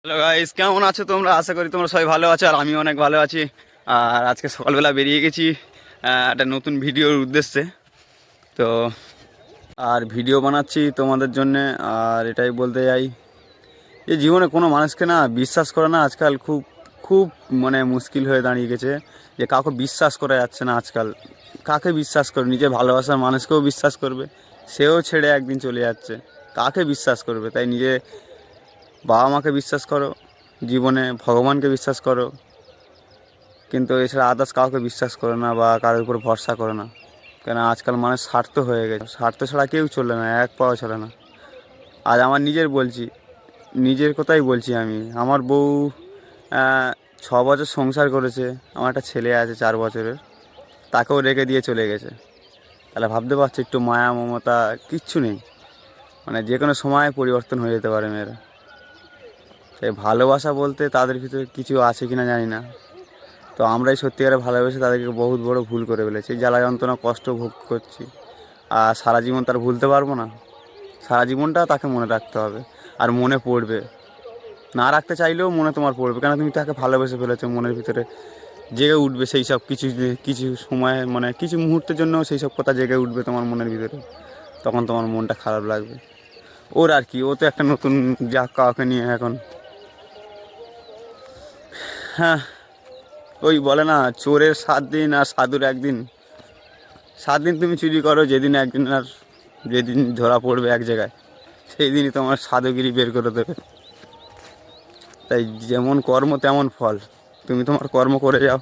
Hello guys, কেমন আছো তোমরা? আশা করি তোমরা সবাই ভালো আছো আর আমি অনেক ভালো আছি। আর আজকে সকালবেলা বেরিয়ে গেছি একটা নতুন ভিডিওর উদ্দেশ্যে। তো আর ভিডিও বানাচ্ছি তোমাদের জন্যে। আর এটাই বলতে যাই যে জীবনে কোনো মানুষকে না বিশ্বাস করে না আজকাল খুব খুব মানে মুশকিল হয়ে দাঁড়িয়ে গেছে। যে কাউকে বিশ্বাস করা যাচ্ছে না আজকাল। কাকে বিশ্বাস করবে? নিজের ভালোবাসার মানুষকেও বিশ্বাস করবে, সেও ছেড়ে একদিন চলে যাচ্ছে। কাকে বিশ্বাস করবে? তাই নিজে বাবা মাকে বিশ্বাস করো, জীবনে ভগবানকে বিশ্বাস করো, কিন্তু এছাড়া আদার্স কাউকে বিশ্বাস করো না বা কারোর উপর ভরসা করো না। কেন আজকাল মানুষ স্বার্থ হয়ে গেছে, স্বার্থ ছাড়া কেউ চলে না, এক পাও চলে না। আজ আমার নিজের কথাই বলছি। আমি আমার বউ 6 বছর সংসার করেছে, আমার একটা ছেলে আছে 4 বছরের, তাকেও রেখে দিয়ে চলে গেছে। তাহলে ভাবতে পারছি একটু মায়া মমতা কিচ্ছু নেই। মানে যে কোনো সময় পরিবর্তন হয়ে যেতে পারে মেয়েরা। তাই ভালোবাসা বলতে তাদের ভিতরে কিছু আছে কি না জানি না। তো আমরাই সত্যিকারে ভালোবেসে তাদেরকে বহুত বড় ভুল করে ফেলেছি, জ্বালা যন্ত্রণা কষ্ট ভোগ করছি। আর সারা জীবন তার ভুলতে পারবো না, সারা জীবনটা তাকে মনে রাখতে হবে। আর মনে পড়বে, না রাখতে চাইলেও মনে তোমার পড়বে, কেন তুমি তাকে ভালোবেসে ফেলেছো। মনের ভিতরে জেগে উঠবে সেই সব কিছু কিছু সময়, মানে কিছু মুহূর্তের জন্য সেই সব কথা জেগে উঠবে তোমার মনের ভিতরে। তখন তোমার মনটা খারাপ লাগবে। ওর আর কি, ও তো একটা নতুন যা কাউকে নিয়ে এখন। হ্যাঁ, ওই বলে না, চোরের 7 দিন আর সাধুর 1 দিন। 7 দিন তুমি চুরি করো, যেদিন একদিন আর যেদিন ধরা পড়বে এক জায়গায়, সেই দিনই তোমার সাধুগিরি বের করে দেবে। তাই যেমন কর্ম তেমন ফল। তুমি তোমার কর্ম করে যাও,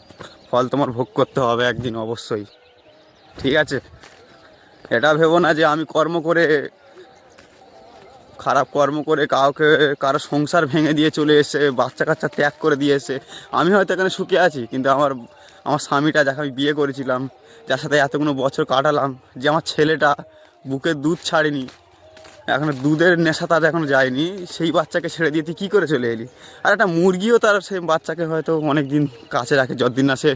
ফল তোমার ভোগ করতে হবে একদিন অবশ্যই। ঠিক আছে? এটা ভেবো না যে আমি খারাপ কর্ম করে কারো সংসার ভেঙে দিয়ে চলে এসে, বাচ্চা কাচ্চা ত্যাগ করে দিয়েছে। আমি হয়তো এখানে সুখে আছি, কিন্তু আমার আমার স্বামীটা, যাকে আমি বিয়ে করেছিলাম, যার সাথে এতগুলো বছর কাটালাম, যে আমার ছেলেটা বুকের দুধ ছাড়েনি, এখনো দুধের নেশা তার এখনো যায়নি, সেই বাচ্চাকে ছেড়ে দিয়ে তুই কী করে চলে এলি? আর একটা মুরগিও তার সেই বাচ্চাকে হয়তো অনেক দিন কাছে রাখে, যতদিন না সে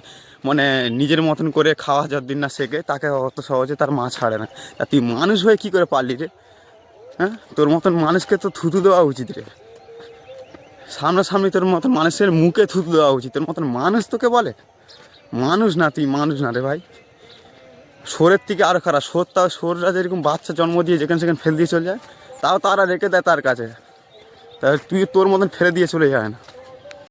মানে নিজের মতন করে খাওয়া যতদিন না শেখে, তাকে অত সহজে তার মা ছাড়ে না। তা তুই মানুষ হয়ে কী করে পারলি রে? হ্যাঁ, তোর মতন মানুষকে তো থুতু দেওয়া উচিত রে। সামনাসামনি তোর মতন মানুষের মুখে থুতু দেওয়া উচিত। তোর মতন মানুষ তোকে বলে মানুষ না? তুই মানুষ না রে ভাই। সোরের থেকে আরও খারাপ। সোররা যেরকম বাচ্চা জন্ম দিয়ে যেখানে সেখানে ফেলে দিয়ে চলে যায়, তাও তারা রেখে দেয় তার কাছে। তাহলে তুই তোর মতন ফেলে দিয়ে চলে যায় না।